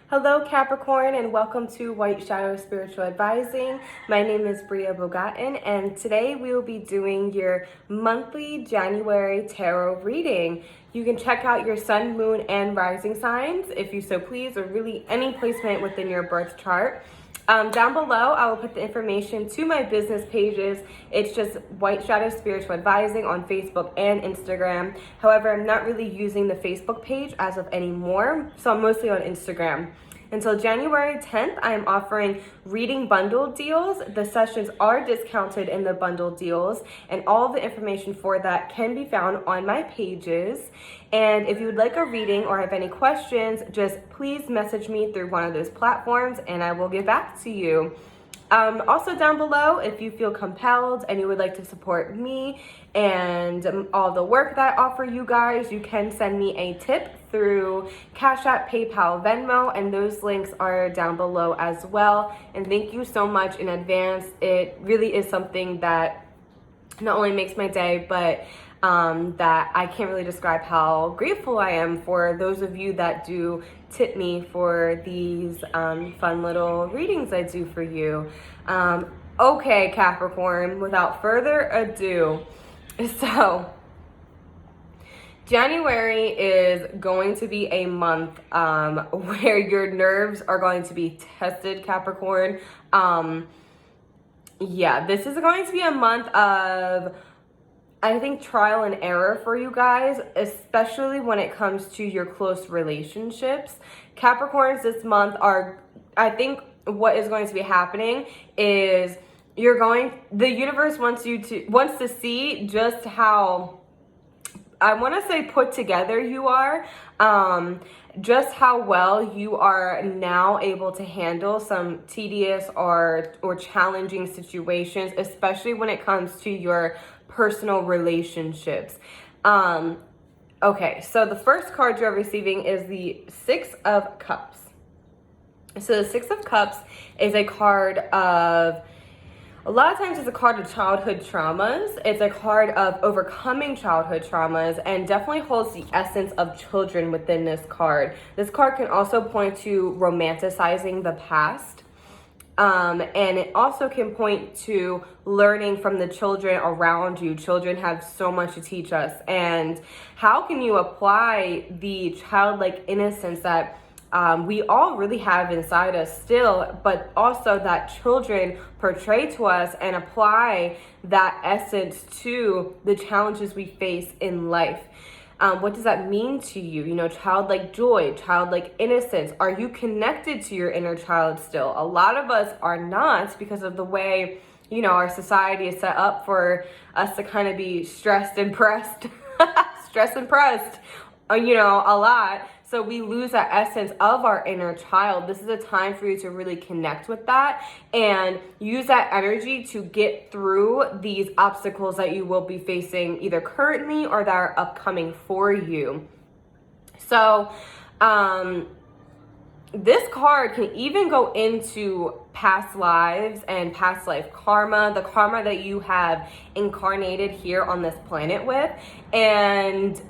Hello Capricorn, and welcome to White Shadow Spiritual Advising. My name is BriaBogatin, and today we will be doing your monthly January tarot reading. You can check out your sun, moon, and rising signs if you so please, or really any placement within your birth chart. Down below, I will put the information to my business pages. It's just White Shadow Spiritual Advising on Facebook and Instagram. However, I'm not really using the Facebook page as of anymore, so I'm mostly on Instagram. Until January 10th, I am offering reading bundle deals. The sessions are discounted in the bundle deals, and all the information for that can be found on my pages. And if you would like a reading or have any questions, just please message me through one of those platforms and I will get back to you. Also down below, if you feel compelled and you would like to support me and all the work that I offer you guys, you can send me a tip through CASHAPP, PayPal, Venmo, and those links are down below as well. And thank you so much in advance. It really is something that not only makes my day, but that I can't really describe how grateful I am for those of you that do tip me for these fun little readings I do for you. Okay, Capricorn, without further ado, so January is going to be a month where your nerves are going to be tested, Capricorn. This is going to be a month of, I think, trial and error for you guys, especially when it comes to your close relationships. Capricorns this month are, I think what is going to be happening is the universe wants to see just how, I want to say, put together you are, just how well you are now able to handle some tedious or challenging situations, especially when it comes to your personal relationships. Okay, so the first card you're receiving is the Six of Cups. So the Six of Cups is a card of, a lot of times it's a card of childhood traumas. It's a card of overcoming childhood traumas, and definitely holds the essence of children within this card. This card can also point to romanticizing the past. And it also can point to learning from the children around you. Children have so much to teach us. And how can you apply the childlike innocence that we all really have inside us still, but also that children portray to us, and apply that essence to the challenges we face in life? What does that mean to you? You know, childlike joy, childlike innocence. Are you connected to your inner child still? A lot of us are not, because of the way, you know, our society is set up for us to kind of be stressed and pressed, you know, a lot. So we lose that essence of our inner child. This is a time for you to really connect with that and use that energy to get through these obstacles that you will be facing either currently or that are upcoming for you. So this card can even go into past lives and past life karma, the karma that you have incarnated here on this planet with. And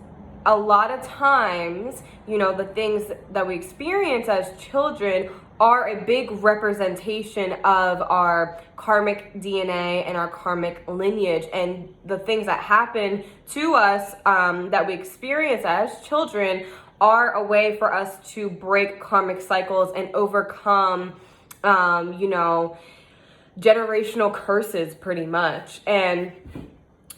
a lot of times, you know, the things that we experience as children are a big representation of our karmic DNA and our karmic lineage, and the things that happen to us that we experience as children are a way for us to break karmic cycles and overcome, you know, generational curses pretty much. And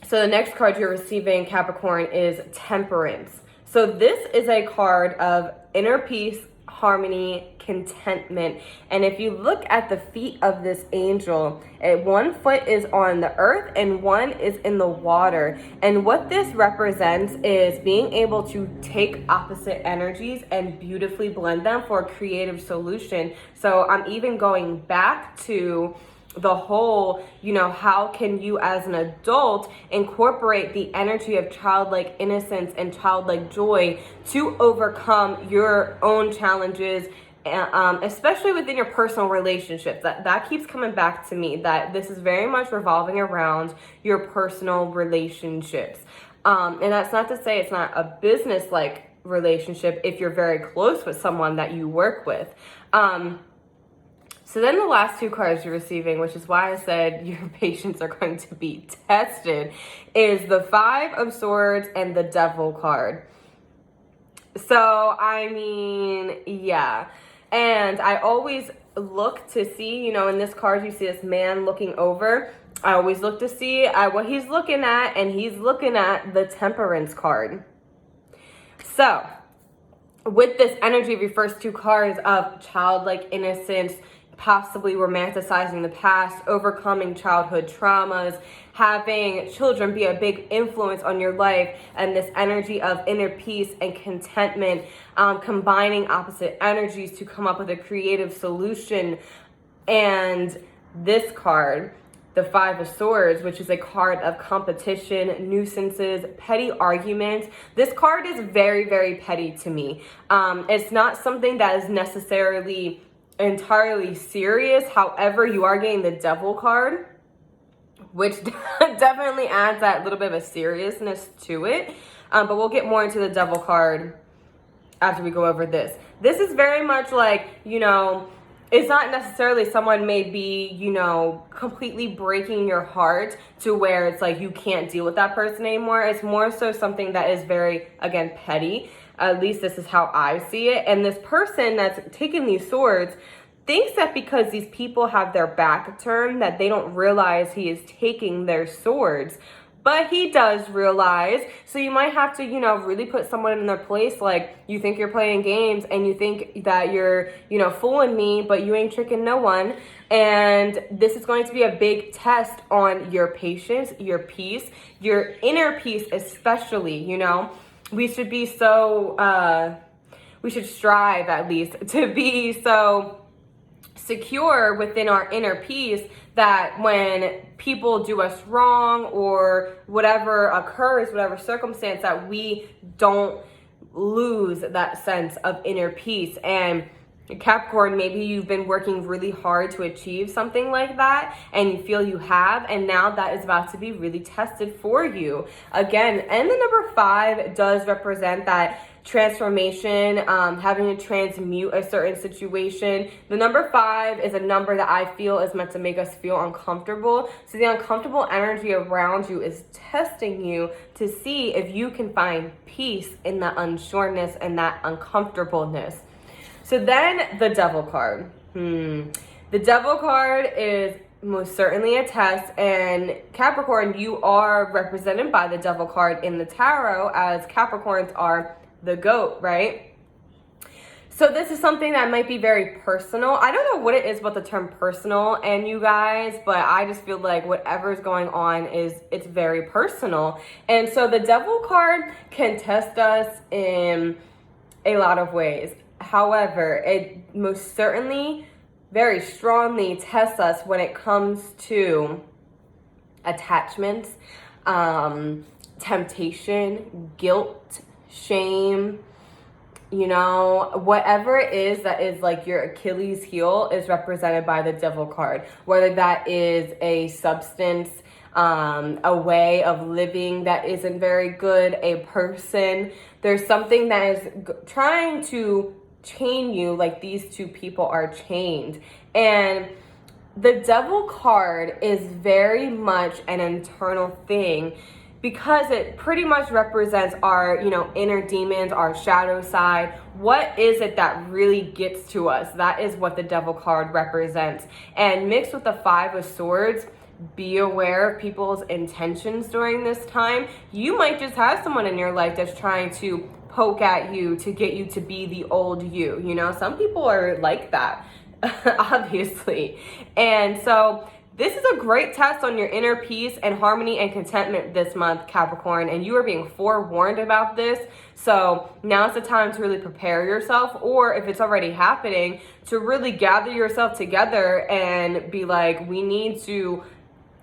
so the next card you're receiving, Capricorn, is Temperance. So this is a card of inner peace, harmony, contentment. And if you look at the feet of this angel, one foot is on the earth and one is in the water. And what this represents is being able to take opposite energies and beautifully blend them for a creative solution. So I'm even going back to the whole, you know, how can you as an adult incorporate the energy of childlike innocence and childlike joy to overcome your own challenges, especially within your personal relationships. That keeps coming back to me, that this is very much revolving around your personal relationships. And that's not to say it's not a business-like relationship if you're very close with someone that you work with. So then the last two cards you're receiving, which is why I said your patience are going to be tested, is the Five of Swords and the Devil card. So, I mean, yeah. And I always look to see, you know, in this card you see this man looking over. I always look to see what he's looking at, and he's looking at the Temperance card. So, with this energy of your first two cards of childlike innocence, possibly romanticizing the past, overcoming childhood traumas, having children be a big influence on your life, and this energy of inner peace and contentment, combining opposite energies to come up with a creative solution. And this card, the Five of Swords, which is a card of competition, nuisances, petty arguments. This card is very, very petty to me. It's not something that is necessarily entirely serious. However, you are getting the Devil card, which definitely adds that little bit of a seriousness to it. But we'll get more into the Devil card after we go over this. This is very much like, you know, it's not necessarily someone may be, you know, completely breaking your heart to where it's like you can't deal with that person anymore. It's more so something that is very, again, petty. At least this is how I see it. And this person that's taking these swords thinks that because these people have their back turned that they don't realize he is taking their swords. But he does realize. So you might have to, you know, really put someone in their place. Like, you think you're playing games and you think that you're, you know, fooling me, but you ain't tricking no one. And this is going to be a big test on your patience, your peace, your inner peace especially, you know. We should be so, we should strive at least to be so secure within our inner peace that when people do us wrong or whatever occurs, whatever circumstance, that we don't lose that sense of inner peace. And Capricorn, maybe you've been working really hard to achieve something like that and you feel you have, and now that is about to be really tested for you. Again, and the number 5 does represent that transformation, having to transmute a certain situation. The number 5 is a number that I feel is meant to make us feel uncomfortable. So the uncomfortable energy around you is testing you to see if you can find peace in that unsureness and that uncomfortableness. So then the Devil card. The Devil card is most certainly a test, and Capricorn, you are represented by the Devil card in the tarot, as Capricorns are the goat, right? So this is something that might be very personal. I don't know what it is about the term personal and you guys, but I just feel like whatever's going on it's very personal. And so the Devil card can test us in a lot of ways. However, it most certainly very strongly tests us when it comes to attachments, temptation, guilt, shame, you know, whatever it is that is like your Achilles heel is represented by the Devil card. Whether that is a substance, a way of living that isn't very good, a person, there's something that is trying to chain you like these two people are chained. And the Devil card is very much an internal thing because it pretty much represents our, you know, inner demons, our shadow side. What is it that really gets to us? That is what the Devil card represents. And mixed with the Five of Swords, be aware of people's intentions during this time. You might just have someone in your life that's trying to poke at you to get you to be the old you. You know, some people are like that, obviously. And so this is a great test on your inner peace and harmony and contentment this month, Capricorn, and you are being forewarned about this. So now's the time to really prepare yourself, or if it's already happening, to really gather yourself together and be like, we need to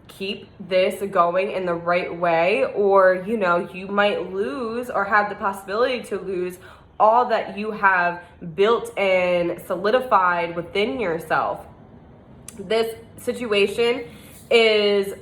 keep this going in the right way, or, you know, you might lose or have the possibility to lose all that you have built and solidified within yourself. This situation is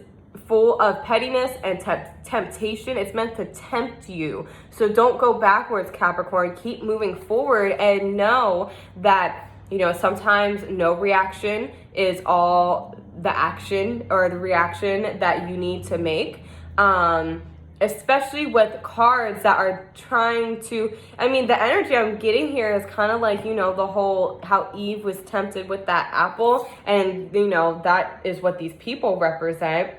full of pettiness and temptation. It's meant to tempt you. So don't go backwards, Capricorn. Keep moving forward and know that, you know, sometimes no reaction is all the action or the reaction that you need to make. Especially with cards that are trying to, I mean, the energy I'm getting here is kind of like, you know, the whole, how Eve was tempted with that apple, and, you know, that is what these people represent.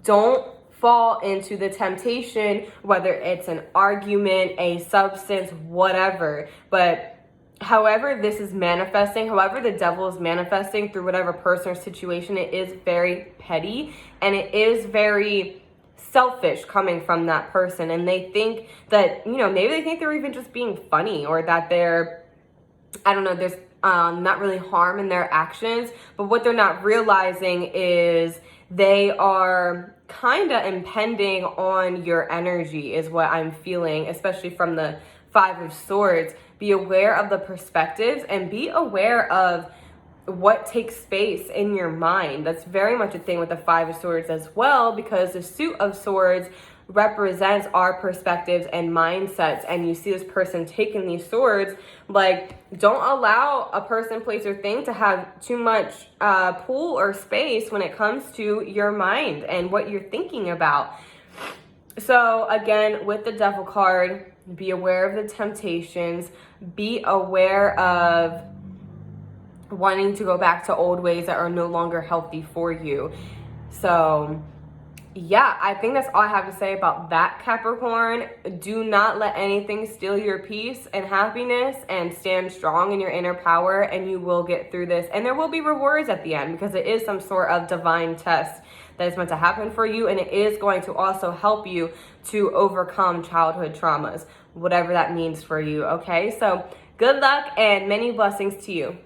Don't fall into the temptation, whether it's an argument, a substance, whatever. But however this is manifesting, however the devil is manifesting through whatever person or situation, it is very petty, and it is very selfish coming from that person. And they think that, you know, maybe they think they're even just being funny, or that they're, I don't know, there's not really harm in their actions. But what they're not realizing is they are kind of impending on your energy, is what I'm feeling, especially from the Five of Swords. Be aware of the perspectives and be aware of what takes space in your mind. That's very much a thing with the Five of Swords as well, because the Suit of Swords represents our perspectives and mindsets. And you see this person taking these swords. Like, don't allow a person, place, or thing to have too much pull or space when it comes to your mind and what you're thinking about. So again, with the Devil card, be aware of the temptations. Be aware of wanting to go back to old ways that are no longer healthy for you. So yeah, I think that's all I have to say about that, Capricorn. Do not let anything steal your peace and happiness, and stand strong in your inner power, and you will get through this. And there will be rewards at the end, because it is some sort of divine test that is meant to happen for you, and it is going to also help you to overcome childhood traumas, whatever that means for you, okay? So good luck and many blessings to you.